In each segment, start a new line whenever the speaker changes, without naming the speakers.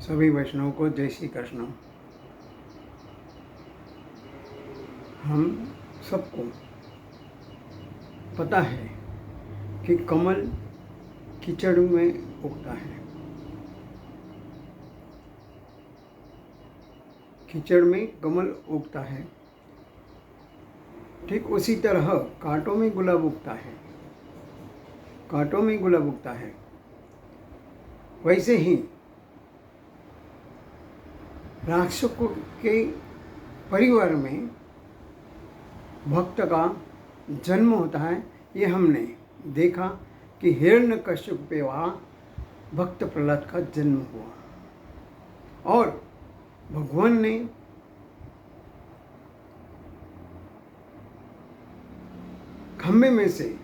सभी वैष्णव को जय श्री कृष्ण। हम सबको पता है कि कमल कीचड़ में उगता है, कीचड़ में कमल उगता है। ठीक उसी तरह कांटों में गुलाब उगता है, कांटों में गुलाब उगता है। वैसे ही राक्षसों के परिवार में भक्त का जन्म होता है। ये हमने देखा कि हिरण्यकश्यप पे वहाँ भक्त प्रहलाद का जन्म हुआ और भगवान ने खम्भे में से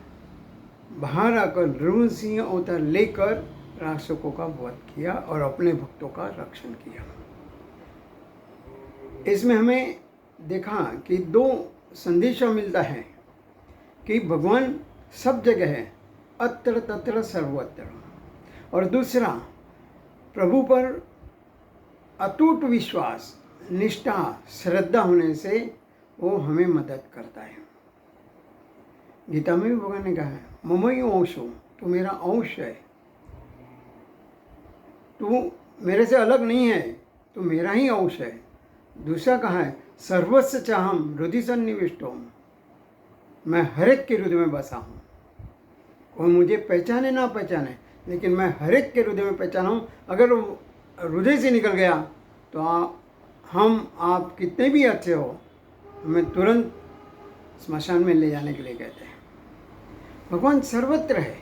बाहर आकर नृसिंह अवतार लेकर राक्षसों का वध किया और अपने भक्तों का रक्षण किया। इसमें हमें देखा कि दो संदेशा मिलता है कि भगवान सब जगह है, अत्र तत्र सर्वत्र, और दूसरा प्रभु पर अटूट विश्वास, निष्ठा, श्रद्धा होने से वो हमें मदद करता है। गीता में भी भगवान ने कहा है, ममई अंशो, तू मेरा अंश है, तू मेरे से अलग नहीं है, तू मेरा ही अंश है। दूसरा कहा है, सर्वस्व चाहम हृदय सन्निविष्टो, मैं हर एक के हृदय में बसा हूँ। कोई मुझे पहचाने ना पहचाने, लेकिन मैं हर एक के हृदय में पहचाना हूँ। अगर वो हृदय से निकल गया तो आप कितने भी अच्छे हो, हमें तुरंत स्मशान में ले जाने के लिए कहते हैं। भगवान सर्वत्र है।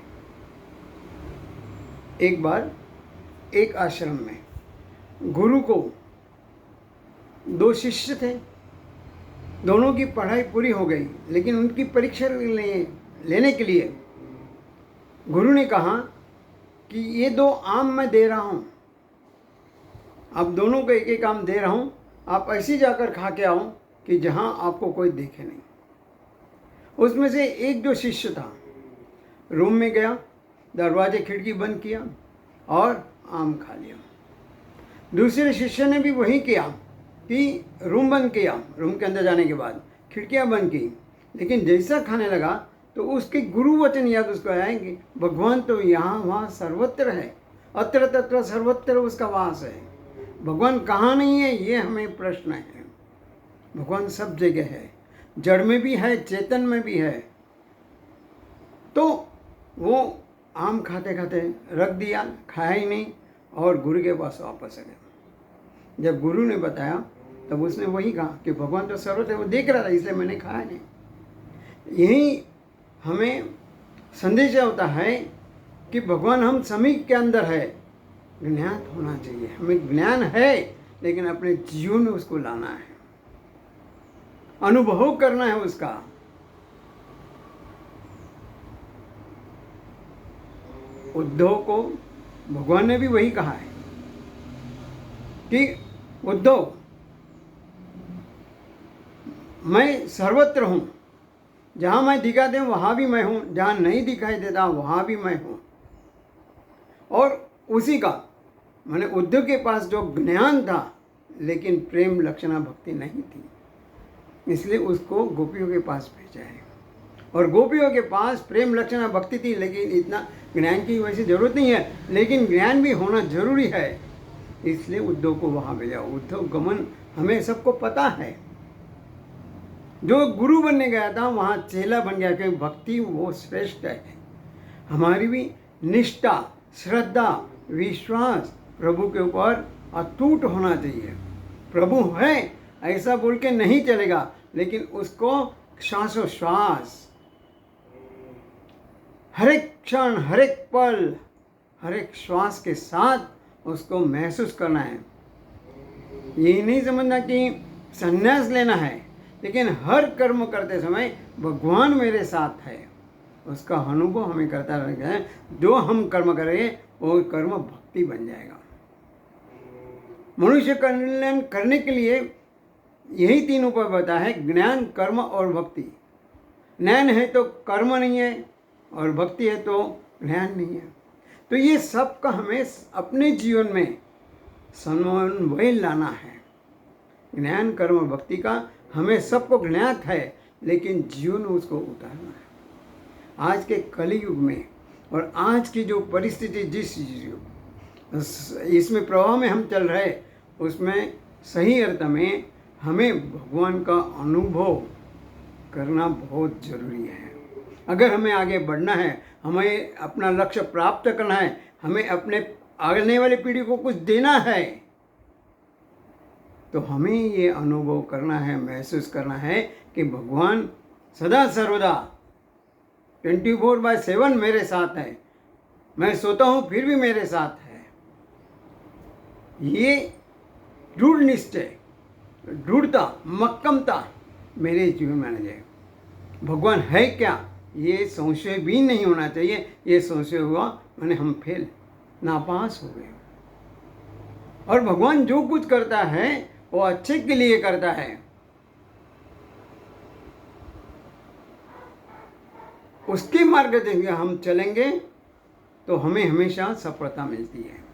एक बार एक आश्रम में गुरु को दो शिष्य थे, दोनों की पढ़ाई पूरी हो गई, लेकिन उनकी परीक्षा लेने के लिए गुरु ने कहा कि ये दो आम मैं दे रहा हूँ, आप दोनों को एक एक आम दे रहा हूँ, आप ऐसे जाकर खा के आओ कि जहाँ आपको कोई देखे नहीं। उसमें से एक जो शिष्य था रूम में गया, दरवाजे खिड़की बंद किया और आम खा लिया। दूसरे शिष्य ने भी वही किया कि रूम बंद किया, रूम के अंदर जाने के बाद खिड़कियां बंद की, लेकिन जैसा खाने लगा तो उसके गुरु वचन याद उसको आएंगे, भगवान तो यहाँ वहाँ सर्वत्र है, अत्र तत्र सर्वत्र उसका वास है। भगवान कहाँ नहीं है, ये हमें प्रश्न है। भगवान सब जगह है, जड़ में भी है, चेतन में भी है। तो वो आम खाते खाते रख दिया, खाया ही नहीं और गुरु के पास वापस आ गया। जब गुरु ने बताया तब उसने वही कहा कि भगवान तो सर्वत्र है, वो देख रहा था इसलिए मैंने खाया नहीं। यही हमें संदेश होता है कि भगवान हम सभी के अंदर है, ज्ञान होना चाहिए। हमें ज्ञान है लेकिन अपने जीवन में उसको लाना है, अनुभव करना है उसका। उद्धव को भगवान ने भी वही कहा है कि उद्धव, मैं सर्वत्र हूँ, जहाँ मैं दिखाते हूँ वहाँ भी मैं हूँ, जहाँ नहीं दिखाई देता वहाँ भी मैं हूँ। और उसी का मैंने उद्धव के पास जो ज्ञान था लेकिन प्रेम लक्षणा भक्ति नहीं थी, इसलिए उसको गोपियों के पास भेजा है। और गोपियों के पास प्रेम लक्षणा भक्ति थी, लेकिन इतना ज्ञान की वैसे जरूरत नहीं है, लेकिन ज्ञान भी होना जरूरी है, इसलिए उद्धव को वहाँ भेजा। उद्धव गमन हमें सबको पता है, जो गुरु बनने गया था वहाँ चेला बन गया, क्योंकि भक्ति वो श्रेष्ठ है। हमारी भी निष्ठा, श्रद्धा, विश्वास प्रभु के ऊपर अटूट होना चाहिए। प्रभु है ऐसा बोल के नहीं चलेगा, लेकिन उसको श्वासोश्वास, हर एक क्षण, हर एक पल, हर एक श्वास के साथ उसको महसूस करना है। यही नहीं समझना कि संन्यास लेना है, लेकिन हर कर्म करते समय भगवान मेरे साथ है, उसका अनुभव हमें करता रहना है। जो हम कर्म करेंगे वो कर्म भक्ति बन जाएगा। मनुष्य कल्याण करने के लिए यही तीन उपाय बताया है, ज्ञान, कर्म और भक्ति। ज्ञान है तो कर्म नहीं है, और भक्ति है तो ज्ञान नहीं है। तो ये सब का हमें अपने जीवन में समन्वय लाना है। ज्ञान कर्म भक्ति का हमें सबको ज्ञात है, लेकिन जीवन में उसको उतारना है। आज के कलयुग में और आज की जो परिस्थिति जिस इसमें प्रवाह में हम चल रहे, उसमें सही अर्थ में हमें भगवान का अनुभव करना बहुत ज़रूरी है। अगर हमें आगे बढ़ना है, हमें अपना लक्ष्य प्राप्त करना है, हमें अपने आने वाली पीढ़ी को कुछ देना है, तो हमें ये अनुभव करना है, महसूस करना है कि भगवान सदा सर्वदा 24/7 मेरे साथ है। मैं सोता हूँ फिर भी मेरे साथ है। ये दृढ़ निश्चय, दृढ़ता, मक्कमता मेरे जीवन में आ जाए। भगवान है क्या, ये संशय भी नहीं होना चाहिए। ये संशय हुआ मैंने हम फेल, नापास हो गए। और भगवान जो कुछ करता है वो अच्छे के लिए करता है। उसके मार्ग से हम चलेंगे तो हमें हमेशा सफलता मिलती है।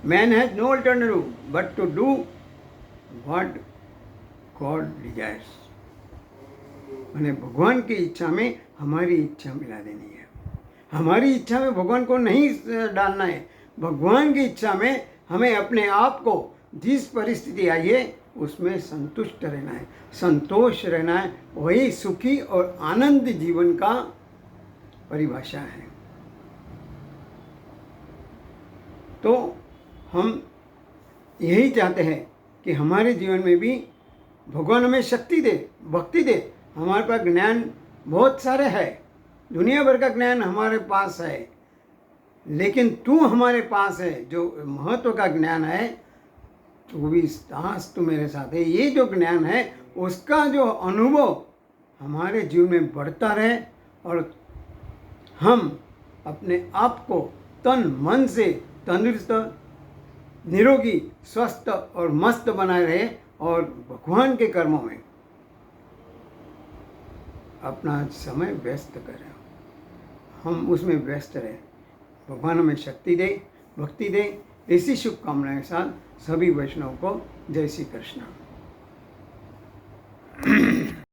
Man has no alternative but to do what God desires. मैंने भगवान की इच्छा में हमारी इच्छा मिला देनी है। हमारी इच्छा में भगवान को नहीं डालना है। भगवान की इच्छा में हमें अपने आप को जिस परिस्थिति आई है उसमें संतुष्ट रहना है, संतोष रहना है। वही सुखी और आनंद जीवन का परिभाषा है। तो हम यही चाहते हैं कि हमारे जीवन में भी भगवान हमें शक्ति दे, भक्ति दे। हमारे पास ज्ञान बहुत सारे है, दुनिया भर का ज्ञान हमारे पास है, लेकिन तू हमारे पास है जो महत्व का ज्ञान है। 24 तास तू मेरे साथ है। ये जो ज्ञान है उसका जो अनुभव हमारे जीवन में बढ़ता रहे और हम अपने आप को तन मन से तंदुरुस्त, निरोगी, स्वस्थ और मस्त बनाए रहे और भगवान के कर्मों में अपना समय व्यस्त करें। हम उसमें व्यस्त रहें। भगवान हमें शक्ति दे, भक्ति दे। इसी शुभकामनाएं के साथ सभी वैष्णव को जय श्री कृष्ण।